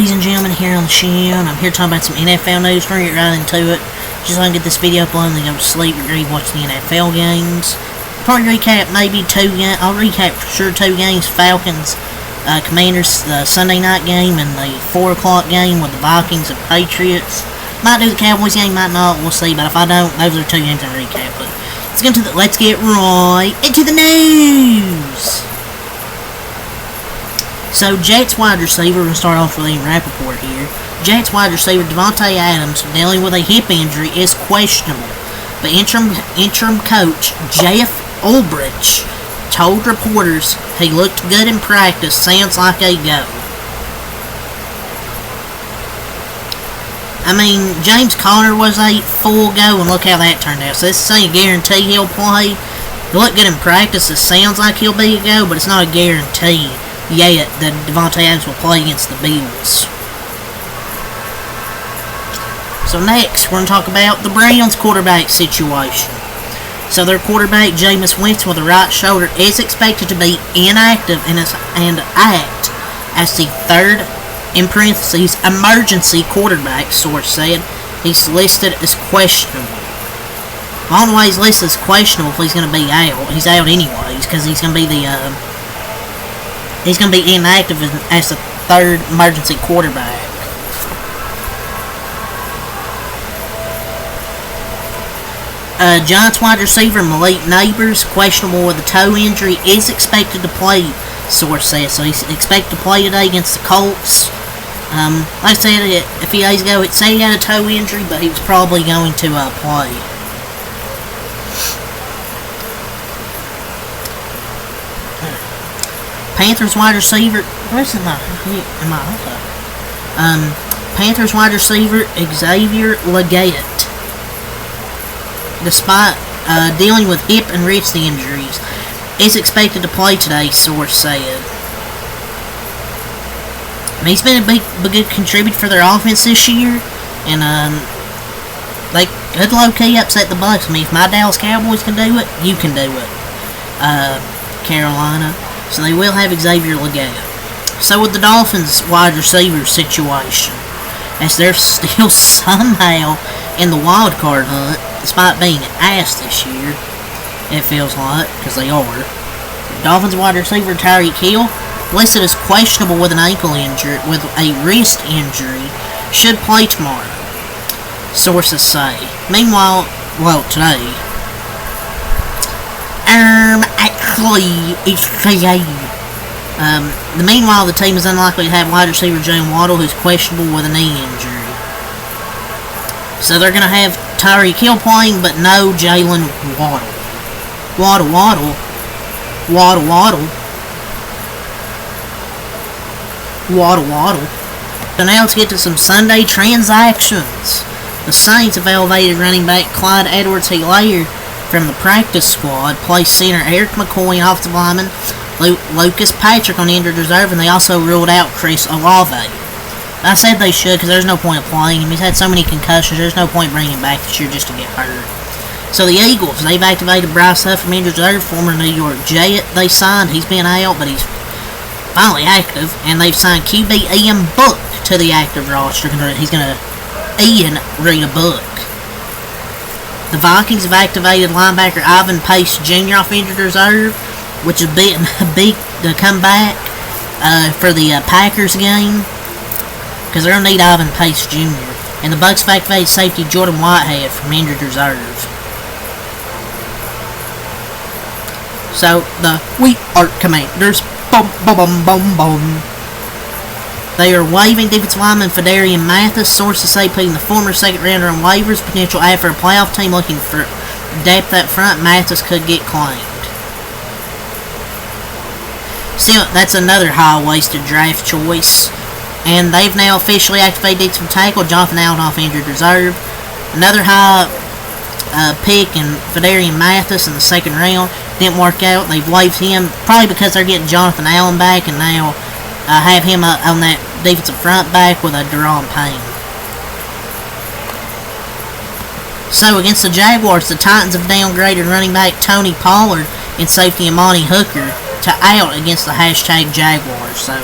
ladies and gentlemen, here on the show, and I'm here talking about some NFL news. We're going to get right into it. Just so I can get this video uploaded and then go to sleep and ready to watch the NFL games. Probably recap maybe I'll recap for sure 2 games. Falcons, Commanders, the Sunday night game, and the 4 o'clock game with the Vikings and Patriots. Might do the Cowboys game, might not, we'll see. But if I don't, those are 2 games I'll recap. But let's get right into the news. So, Jets wide receiver, we're going to start off with Ian Rappaport here. Jets wide receiver Davante Adams, dealing with a hip injury, is questionable. But interim coach Jeff Ulbrich told reporters he looked good in practice, sounds like a go. I mean, James Conner was a full go, and look how that turned out. So this is a guarantee he'll play. He looked good in practice, it sounds like he'll be a go, but it's not a guarantee yet that Davante Adams will play against the Bills. So next, we're going to talk about the Browns quarterback situation. So their quarterback, Jameis Winston, with a right shoulder, is expected to be inactive and act as the third, in parentheses, emergency quarterback, source said. He's listed as questionable. On the way he's listed as questionable if he's going to be out. He's out anyways, because he's going to be inactive as the third emergency quarterback. Giants wide receiver Malik Neighbors, questionable with a toe injury, is expected to play, source says. So he's expected to play today against the Colts. Like I said, a few days ago, it said he had a toe injury, but he was probably going to play. Panthers wide receiver. Where's Panthers wide receiver Xavier Legette, despite dealing with hip and wrist injuries, is expected to play today, source said. I mean, he's been a good contributor for their offense this year, and they could low-key upset the Bucs. I mean, if my Dallas Cowboys can do it, you can do it, Carolina. So they will have Xavier Legette. So with the Dolphins wide receiver situation, as they're still somehow in the wild card hunt, despite being ass this year, it feels like, because they are. Dolphins wide receiver Tyreek Hill, listed as questionable with an ankle injury, with a wrist injury, should play tomorrow, sources say. Meanwhile, well, today, meanwhile, the team is unlikely to have wide receiver Jalen Waddle, who's questionable with a knee injury. So they're going to have Tyreek Hill playing, but no Jalen Waddle. Waddle. So now let's get to some Sunday transactions. The Saints have elevated running back Clyde Edwards-Helaire from the practice squad, placed center Eric McCoy and offensive lineman Lucas Patrick on injured reserve, and they also ruled out Chris Olave. I said they should, because there's no point of playing him. He's had so many concussions, there's no point bringing him back this year just to get hurt. So the Eagles, they've activated Bryce Huff from injured reserve, former New York Jet. They signed, he's been out, but he's finally active, and they've signed QB Ian Book to the active roster. He's going to read a book. The Vikings have activated linebacker Ivan Pace Jr. off injured reserve, which is big to come back for the Packers game, because they're going to need Ivan Pace Jr. And the Bucs have activated safety Jordan Whitehead from injured reserve. So the We Are Commanders, they are waiving defensive lineman Fedarian Mathis. Sources say putting the former second rounder on waivers. Potential after a playoff team looking for depth up front, Mathis could get claimed. Still, that's another high-waisted draft choice. And they've now officially activated defensive tackle Jonathan Allen off injured reserve. Another high pick in Fedarian Mathis in the second round. Didn't work out. They've waived him probably because they're getting Jonathan Allen back, and now have him on that defensive front back with a Daron Payne. So against the Jaguars, the Titans have downgraded running back Tony Pollard and safety Amani Hooker to out against the #Jaguars. So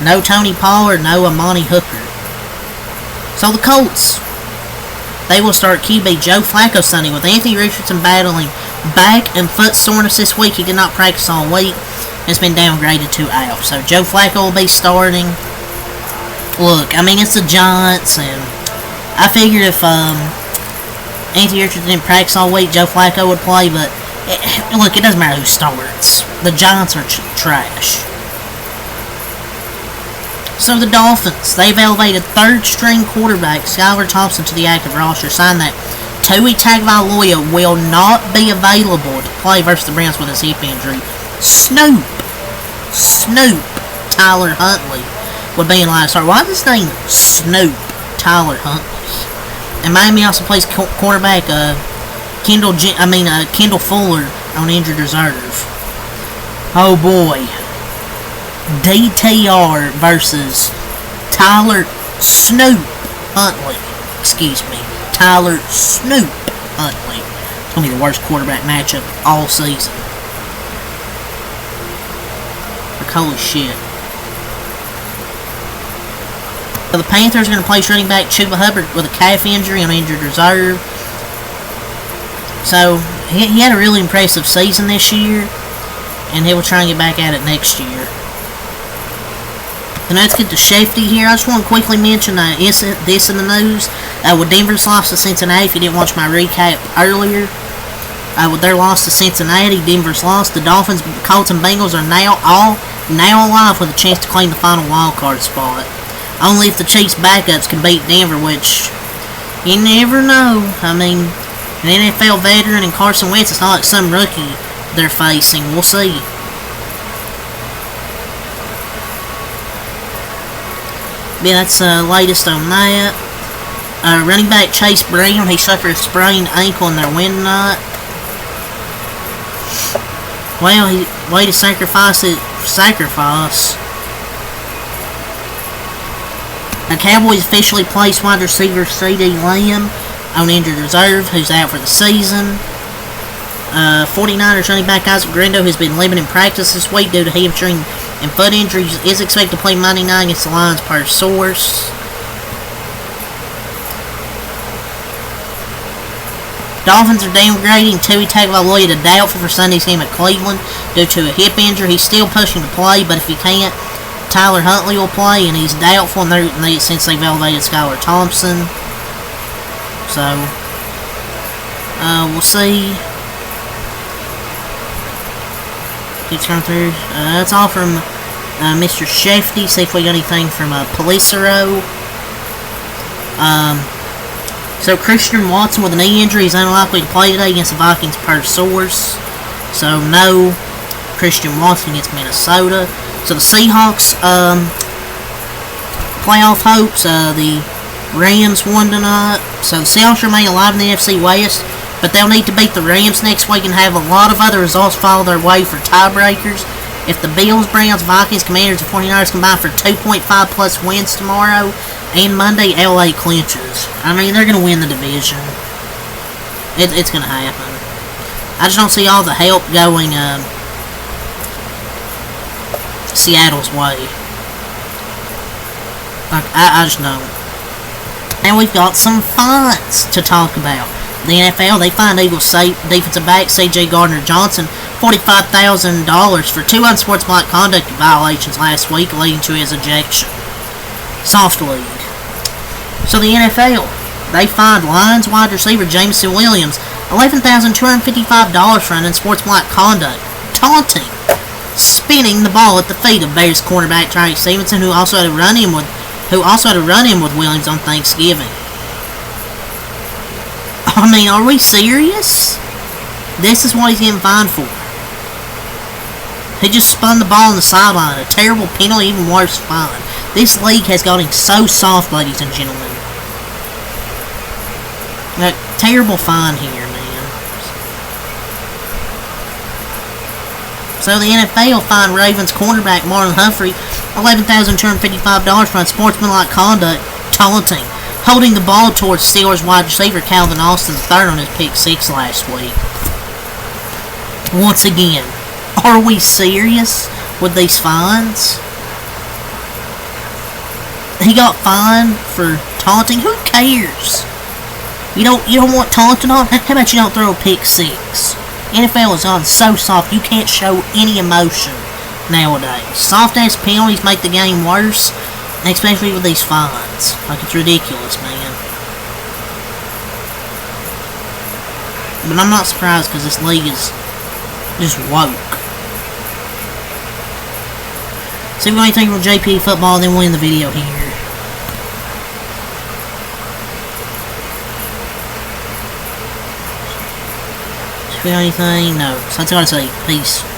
No Tony Pollard, no Amani Hooker. So the Colts, they will start QB Joe Flacco Sunday with Anthony Richardson battling back and foot soreness this week. He did not practice all week. It's been downgraded to out. So Joe Flacco will be starting. Look, I mean, it's the Giants, and I figured if Anthony Richardson didn't practice all week, Joe Flacco would play, but look, it doesn't matter who starts. The Giants are trash. So the Dolphins, they've elevated third-string quarterback Skylar Thompson to the active roster, signed that Tua Tagovailoa will not be available to play versus the Browns with his hip injury. Snoop, Tyler Huntley would be in line to start. Why is his name Snoop, Tyler Huntley? And Miami also plays cornerback Kendall Fuller on injured reserve. Oh boy. DTR versus Tyler Snoop Huntley. Excuse me. Tyler Snoop Huntley. It's going to be the worst quarterback matchup all season. Like, holy shit. So the Panthers are going to place running back Chuba Hubbard with a calf injury on injured reserve. So, he had a really impressive season this year, and he will try and get back at it next year. And let's get to Shefty here. I just want to quickly mention this in the news. With Denver's loss to Cincinnati, if you didn't watch my recap earlier, with their loss to Cincinnati, Denver's loss, the Dolphins, Colts, and Bengals are now alive with a chance to claim the final wildcard spot. Only if the Chiefs' backups can beat Denver, which you never know. I mean, an NFL veteran and Carson Wentz, it's not like some rookie they're facing. We'll see. Yeah, that's the latest on that. Running back Chase Brown, he suffered a sprained ankle in their win tonight. Well, he way to sacrifice. The Cowboys officially placed wide receiver CeeDee Lamb on injured reserve, who's out for the season. 49ers running back Isaac Grendo has been limited in practice this week due to hamstring and foot injuries. Is expected to play Monday night against the Lions per source. Dolphins are downgrading Tua Tagovailoa to doubtful for Sunday's game at Cleveland due to a hip injury. He's still pushing to play, but if he can't, Tyler Huntley will play, and he's doubtful since they've elevated Skylar Thompson. So, we'll see. Keeps going through. That's all from Mr. Shefty. See if we got anything from Policero. So Christian Watson with a knee injury is unlikely to play today against the Vikings per source. So no Christian Watson against Minnesota. So the Seahawks playoff hopes. The Rams won tonight. So the Seahawks remain alive in the NFC West, but they'll need to beat the Rams next week and have a lot of other results follow their way for tiebreakers. If the Bills, Browns, Vikings, Commanders, and 49ers combine for 2.5 plus wins tomorrow and Monday, LA clinches. I mean, they're going to win the division. It's going to happen. I just don't see all the help going Seattle's way. Like, I just don't. And we've got some fines to talk about. The NFL, they fined Eagles defensive back C.J. Gardner-Johnson $45,000 for 2 unsportsmanlike conduct violations last week, leading to his ejection. Soft league. So the NFL, they fined Lions wide receiver Jameson Williams $11,255 for an unsportsmanlike conduct, taunting, spinning the ball at the feet of Bears cornerback Travis Stevenson, who also had to run in with Williams on Thanksgiving. I mean, are we serious? This is what he's getting fined for. He just spun the ball on the sideline. A terrible penalty, even worse fine. This league has gotten so soft, ladies and gentlemen. A terrible fine here, man. So the NFL fined Ravens cornerback Marlon Humphrey $11,255 for unsportsmanlike conduct, taunting, holding the ball towards Steelers wide receiver Calvin Austin III on his pick 6 last week. Once again, are we serious with these fines? he got fined for taunting. Who cares? You don't want taunting on? How about you don't throw a pick six? NFL is on so soft you can't show any emotion nowadays. Soft ass penalties make the game worse, especially with these fines. Like, it's ridiculous, man. But I'm not surprised because this league is just woke. So if you got anything from JP football, then we'll end the video here. If you got anything, no. So that's all I gotta say. Peace.